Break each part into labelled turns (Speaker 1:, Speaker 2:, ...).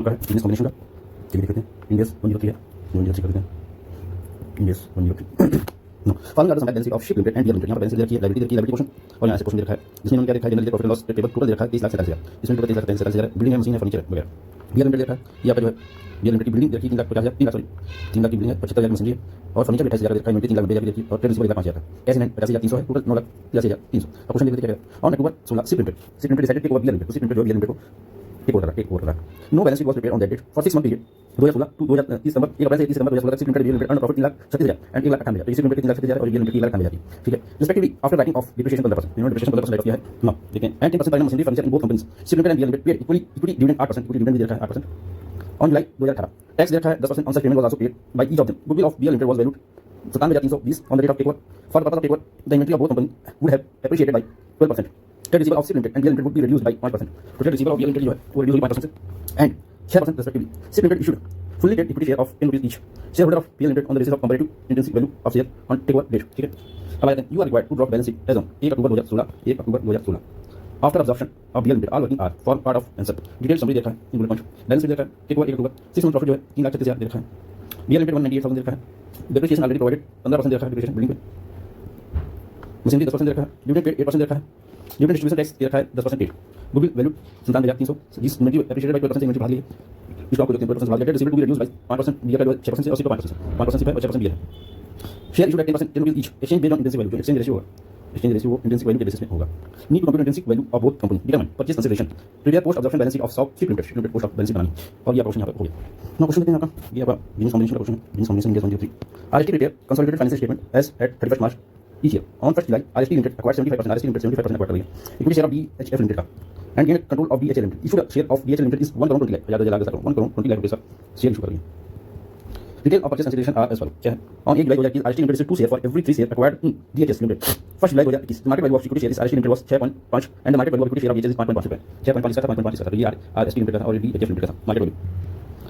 Speaker 1: का है business combination का ये भी देखते हैं इंडेक्स 103 है 103 कर देते हैं index 103 no following are the balance sheet of ship limited and limited. यहाँ पर बैलेंस शीट देखिए लायबिलिटी पोर्शन और यहाँ से पोर्शन दे रखा है जिसमें उन्होंने क्या देखा है general profit loss table total दे रखा है 30 लाख 47 हज़ार इसमें टोटल 30 लाख 47 हज़ार बिल्डिंग है मशीन है फर्नीचर वगैरह। बियर लिमिटेड देखा है ये आपका जो है बियर लिमिटेड की बिल्डिंग देखिए 3 लाख 50 हज़ार 3 लाख सॉरी 3 लाख की बिल्डिंग है 75 हज़ार मशीनरी है और फर्नीचर 28 हज़ार देखा है इन्वेंट्री 3 लाख 90 हज़ार देखिए और ट्रेड रिसीवेबल 5 हज़ार कैश इन हैंड 50 हज़ार 300 है टोटल 9 लाख 85 हज़ार 300। अब क्वेश्चन देखते हैं on October 16 ship limited decided take over bear limited ship limited जो बियर लिमिटेड को टेक ओवर करा no balance sheet was prepared on that date for 6 month period 2016 to 2030 December 1 April से 31 December 2016 तक ship limited bear limited earn profit 3 lakh 36 हज़ार and 1 lakh 58 हज़ार तो ship limited 3 lakh 36 हज़ार और बियर लिमिटेड 1 लाख 58 हज़ार ठीक है respectively after writing of depreciation 15% इन्होंने डिप्रिसिएशन 15% राइट किया है ना देखें एंड 10% पर machinery furniture in both companies ship limited and bear limited paid equity dividend 8% equity dividend भी रखा है 8% ऑन जुलाई 2018 टैक्स रखा है 10% on such payment was also paid by each of them goodwill of bear limited was valued 97,320 on the date of takeover for the purpose of takeover the inventory of both company would have appreciated by 12%। Trade receivable of ship limited and bear limited would be reduced by 5%। तो trade receivable of bear limited जो है वो reduce होगी 5% and 6% respectively. SIP Limited issued fully paid equity share of 10 rupees each. Shareholder of PL Limited on the basis of comparative intrinsic value of share on takeover date. ठीक है अब आते हैं you are required to drop balance sheet as on 1 October 2016 1 October 2016 after absorption of BL Limited all working are form part of answer detail summary देखा है in bullet point balance sheet देखा है takeover 1 अक्टूबर 6 month profit जो है 3 लाख 36 हज़ार देखा है BL Limited 198,000 देखा है डेप्रिसिएशन ऑलरेडी प्रोवाइडेड 15% देखा है डेप्रिसिएशन बिल्डिंग पे मशीनरी 10% देखा है डिविडेंड पेड 8% देखा है डिविडेंड डिस्ट्रीब्यूशन टैक्स देखा है 10% पेड गुडविल वैल्यू 97,300 जिस इन्वेंटरी एप्रिशिएटेड बाय 12% इन्वेंटरी भाग ली स्टॉक को 10% भाग लिया receivable to be reduced by 5% bear का 6% से और सिप 5% सिप है और 6% बियर है share issued at 10% 10 rupees each exchange based on intrinsic value exchange ratio intrinsic value के बेसिस में होगा need to compute intrinsic value of both company determine purchase consideration previous post observation balance sheet of soft ship limited post of balance sheet बनानी और ये question यहां पे हो गया नो क्वेश्चन देखते हैं आपका ये आपका बिजनेस कॉम्बिनेशन का क्वेश्चन है business combination India 103 RST retail consolidated financial statement as at 31 March each year. On 1st July, RST Limited acquired 75%, RST Limited 75% acquired करेंगे. Equity share of DHF Limited का. And gained control of DHL Limited. Issued share of DHL Limited is 1 crore 20 lakh. 1 crore 20 lakh रुपए का share issue करेंगे. Detail of purchase consideration are as follows. क्या है? On 1 July 2021, RST Limited received 2 share for every 3 share acquired in DHS Limited. 1st July 2021, the market value of equity share is RST Limited was 6.5 and the market value of equity share of DHS is 5.5 रुपए. 6.5 इसका था 5.5 इसका था. ये RST Limited का था और DHF Limited का था market value.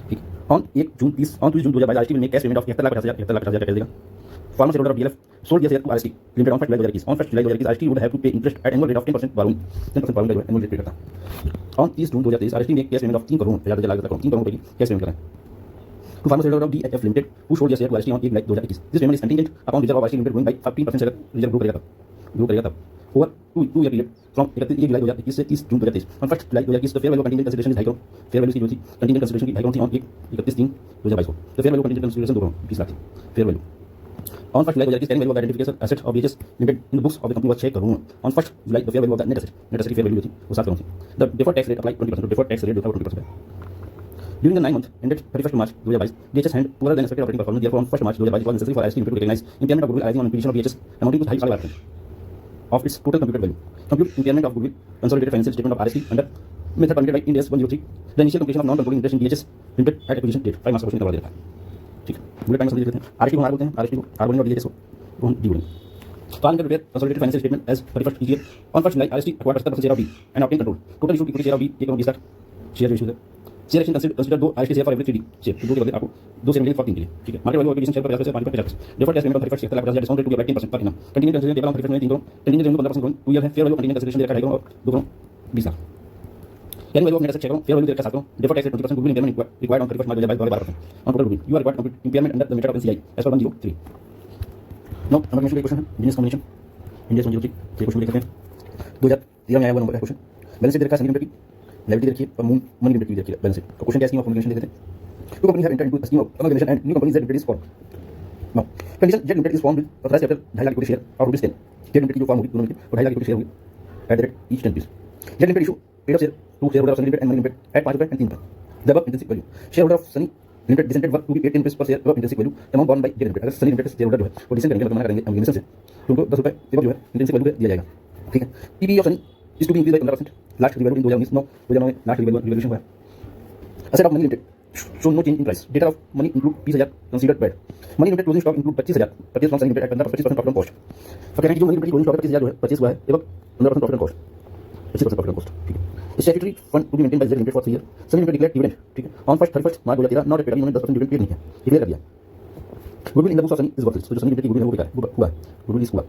Speaker 1: ठीक. On 1 June 2022, RST will make cash payment of 71,50,000 cash देगा. Former shareholder of DLF sold their share to RST Limited on 1st July 2021. On 1st July 2021, RST would have to pay interest at annual rate of 10% borrowing. 10% borrowing का annual rate पे करता. On 30 June 2023, RST make cash payment of 3 crore 3 crore रुपए की cash payment कर रहा है. To former shareholder of DHF Limited who sold their share to RST on 1 July 2021. This payment is contingent upon reserve of RST Limited growing by 15% से reserve grow करेगा तब. Over 2 year period from 1 July 2021 से 30 June 2023. On 1st July 2021, the fair value of contingent consideration is 2 crore. Fair value की जो थी contingent consideration की 2 crore थी on 31/3/2022 को. The fair value of contingent consideration 2 crore 20 lakh थी. Fair value. On 1st July 2021, carrying value of identification assets of DHS Limited in the books of the company was 6 crore. On 1st July, the fair value of the net asset की fair value थी वो 7 crore थी. The deferred tax rate applied 20%. The deferred tax rate जो था वो 20% है. During the 9 months ended 31st March 2022, DHS had poorer than expected operating performance. Therefore, on 1st March 2022, it was necessary for RST Limited to recognize impairment of goodwill arising on acquisition of DHS amounting to 5,500,000 of its total computed value. Compute impairment of goodwill, consolidated financial statement of RST under method permitted by Ind AS 103. The initial completion of non-controlling interest in DHS Limited at acquisition date 5 March का question करवा दे रखा है. ठीक है bullet point समझ लेते हैं. RST को आर बोलते हैं, RST को आर बोलेंगे और DHS को हम डी बोलेंगे. Plan to prepare consolidated financial statement as 31st each year. On 1st July, RST acquired 70% share of D and obtained control. Total issued equity share of D 1 crore 20 lakh share issue है. Share action consider 2 RST share for every 3D share. 2 के बदले आपको 2 share मिलेंगे for 3 के लिए. ठीक है market value acquisition share पर 50% 5%. Deferred tax payment of 31st 71 lakh discount rate to be 10% per annum. Continued consideration table of 31st में 3 crore. Continued revenue 15% growing 2 year है. फेयर वैल्यू कंटिन्यूड कंसीडरेशन देखा 2 करोड़ और 2 crore 20 lakh. Carrying value of net asset 6 crore. Fair value देखा 7 crore. Deferred tax rate 20% goodwill impairment required on 31st March 2022 on total goodwill. You are required to compute impairment under the method of NCI as per 103. Now number question का question है business combination India 103 ये question देख सकते हैं. 2013 में आया हुआ number है क्वेश्चन. बैलेंस शीट देखा है लिमिटेड की लायबिलिटी देखिए और मनी लिमिटेड की देखिए बैलेंस शीट. तो क्वेश्चन क्या स्कीम ऑफ कम्युनिकेशन देख लेते हैं. Two companies have entered into a scheme of amalgamation and new company Z Limited is formed. Now, condition Z Limited is formed with authorized capital 2.5 lakh equity share और rupees 10. Z Limited की जो form होगी दोनों मिलकर और 2.5 lakh equity share होगी at the rate each 10 rupees. Z Limited issue paid of share to shareholder of Sunny Limited and Money Limited at 5 रुपए and 3 रुपए. The above intrinsic value. Shareholder of Sunny Limited descended work to be 18 rupees per share above intrinsic value. Amount borne by Z Limited. अगर Sunny Limited shareholder जो है वो descend करेंगे मतलब मना करेंगे अमेगेशन से तो उनको 10 रुपए जो है इंट्रिंसिक वैल्यू दिया जाएगा. ठीक है. PBE of Sunny is to be increased by 15%. Last revalue in 2019 में लास्ट रिवैल्यूएशन हुआ है. Asset of Money Limited show no change in price. Data of money include 20,000 considered bad. Money Limited closing stock include 25,000 purchase from Sunny Limited at 15% profit on cost. फकराने की जो Money Limited closing stock 25,000 जो है purchase हुआ है एवं 15% profit on cost. 25% profit on cost. ठीक है. Statutory fund to be maintained by Z Limited for 3 years. Sunny Limited declared dividend. ठीक है. On 31st March 2013 not paid. इन्होंने 10% dividend पे नहीं है. डिक्लेयर कर दिया. Goodwill in the books of Sunny is worthless. तो जो Sunny Limited की goodwill है वो बेकार है. हुआ. Goodwill is हुआ.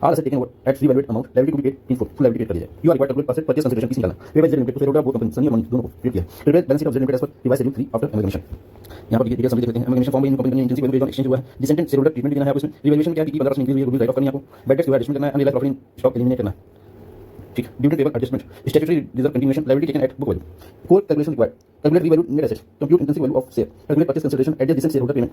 Speaker 1: All assets taken over at free valued amount, liability to be paid in full liability paid कर दीजिए. You are required to calculate asset purchase consideration किसी निकालना. Pay by Z Limited to shareholder both companies Sunny और money दोनों को paid किया. Prepare balance sheet of Z Limited as per revised schedule 3 after amalgamation. यहाँ पर डिटेल समझ देख लेते हैं. amalgamation फॉर्म में इन कंपनी एजेंसी वैल्यू एक्सचेंज हुआ है. डिसेंटेंट शेयरहोल्डर ट्रीटमेंट देना है आपको इसमें. रिवैल्यूएशन क्या है कि 15% इंक्रीज हुई है, गुडविल राइट ऑफ करनी है आपको. बैड डेट्स के बाद एडजस्टमेंट करना है, unrealised profit in stock eliminate करना है. ठीक. Dividend payable adjustment, statutory reserve continuation, liability taken at book value. Core calculation required. Calculate revalue net assets, compute intrinsic value of share, calculate purchase consideration, adjust dissent shareholder payment,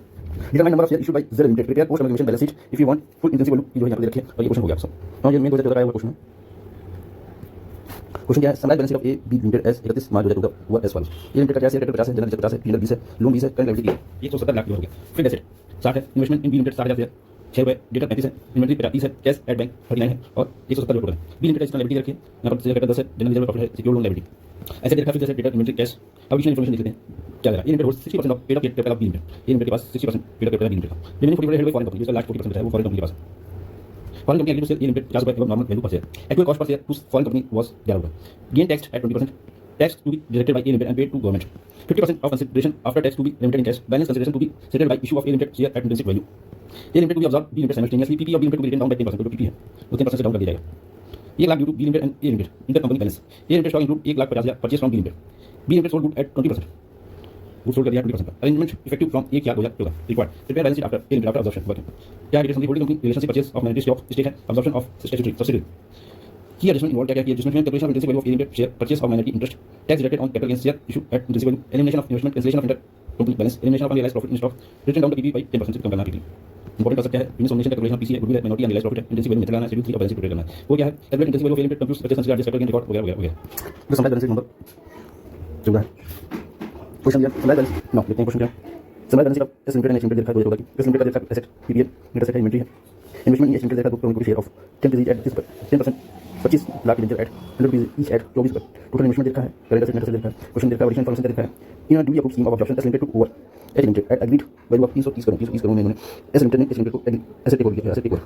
Speaker 1: determine number of share issued by Z Limited, prepare post amalgamation balance sheet if you want full intrinsic value की जो यहां पे दे रखी है. और ये question हो गया आपका. और ये मेन 2014 का क्वेश्चन है. क्वेश्चन क्या है? Summarise balance sheet of A B limited as 31 March 2014 हुआ एज फॉलोज. ए लिमिटेड का शेयर कैपिटल 50 है, जनरल 50 है, क्लियर 20 है, लोन 20 है, करंट लायबिलिटी 170 लाख हो गया. फिक्स्ड एसेट 60 है, investment in B limited 60,000 share, 6 रुपए, डेटर 35 है, इन्वेंटरी 30 है, कैश एट बैंक 39 है और 170 टोटल है. बी लिमिटेड इसका लायबिलिटी रखी है. यहां पर शेयर कैपिटल 10 है, जनरल रिजर्व प्रॉफिट है, सिक्योर लोन लायबिलिटी. ऐसे देखा fixed asset, debtor, inventory, cash. अब एडिशनल इन्फॉर्मेशन देख लेते हैं. क्या लगा? A limited holds 60% of paid up capital of B limited. A limited के पास 60% paid up capital B limited का. Remaining 40% held by foreign company, जिसका लास्ट 40% है वो फॉरेन कंपनी के पास. Foreign company agreed to sell A Limited 50 rupees above normal value per share. Actual cost per share to foreign company was 11 rupees. Gain taxed at 20%. Tax to be deducted by A Limited and paid to government. 50% of consideration after tax to be limited in cash. Balance consideration to be settled by issue of A Limited share at intrinsic value. A Limited to be absorbed B Limited simultaneously. PP of B Limited to be written down by 10%. जो PP है वो 10% से down कर दिया जाएगा. 1 lakh due to B Limited and A Limited. Intercompany balance. A Limited stock include 1,50,000 purchase from B Limited. B Limited sold good at 20%. Good sold कर दिया 20%. Arrangement effective from 1/2014 required. Prepare balance sheet after A limited after absorption working. क्या details होंगी? Holding company relationship purchase of minority stock stake है, absorption of statutory subsidiary. Key adjustment involve क्या key adjustment में calculation of intrinsic value of A limited share, purchase of minority interest, tax deducted on capital gains share issue at intrinsic value, elimination of investment, cancellation of inter company balance, elimination of unrealised profit in stock, written down the PP by 10% से कम करना PP. Important concept क्या है? Business combination calculation of PC है, goodwill minority unrealised profit है, intrinsic value method लगाना है, schedule 3 of balance sheet prepare करना है. वो क्या है? Calculate intrinsic value of A limited, compute purchase consider capital gain record वगैरह वगैरह वगैरह. तो summarise balance sheet number 14 question दिया. समराइज बैलेंस नो देखते हैं क्वेश्चन क्या है. Summarise balance sheet of S limited and H limited देखा होगा कि एस लिमिटेड का देखा एसेट पीपीएल, नेट एसेट है, इन्वेंटरी है. इन्वेस्टमेंट एच लिमिटेड देखा तो उनको share of 10% at 10%, 25 lakh debenture at 100 rupees each at 24 per. Total investment देखा है, करंट एसेट नेट एसेट देखा है. क्वेश्चन देखा है, एडिशनल इन्फॉर्मेशन देखा है. In due approved scheme of objection S limited to over H limited at agreed value of 330 crore में इन्होंने एस लिमिटेड ने एच लिमिटेड को एसेट टेक ओवर किया. Asset take over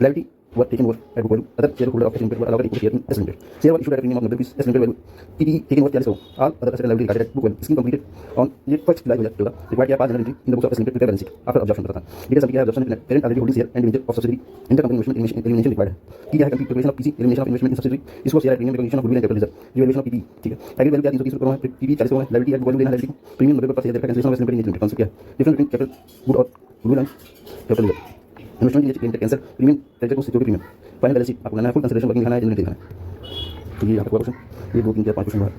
Speaker 1: liability were taken over at book value. Other shareholder of S Limited were allowed equity share in S Limited. Share were issued at a premium of 90 rupees. S Limited value PE taken over 40 crore. All other asset and liability regarded at book value. Scheme completed on 1st July 2014. Required क्या 5 general entry in the books of S Limited prepare balance sheet after absorption करता था. Details क्या है? absorption parent already holding share and limited of subsidiary. Intercompany investment elimination required है. की क्या है? calculation of PC, elimination of investment in subsidiary. इसको share at premium, recognition of goodwill and capital reserve. Revaluation of PE. ठीक है. Aggregate value क्या 330 करोड़ है. PE 40 crore है. Liability at book value देना liability को. Premium 90 पर शेयर देखा. cancellation of S Limited in concept क्या है? Difference between capital good और goodwill and capital reserve. Investment limited cancel, premium credit को security premium. Final balance sheet आपको लाना है, फुल कंसीडरेशन वर्किंग लिखाना है, जनरल लिखाना है. तो ये यहाँ तक क्वेश्चन, ये 2 3 4 5 क्वेश्चन है.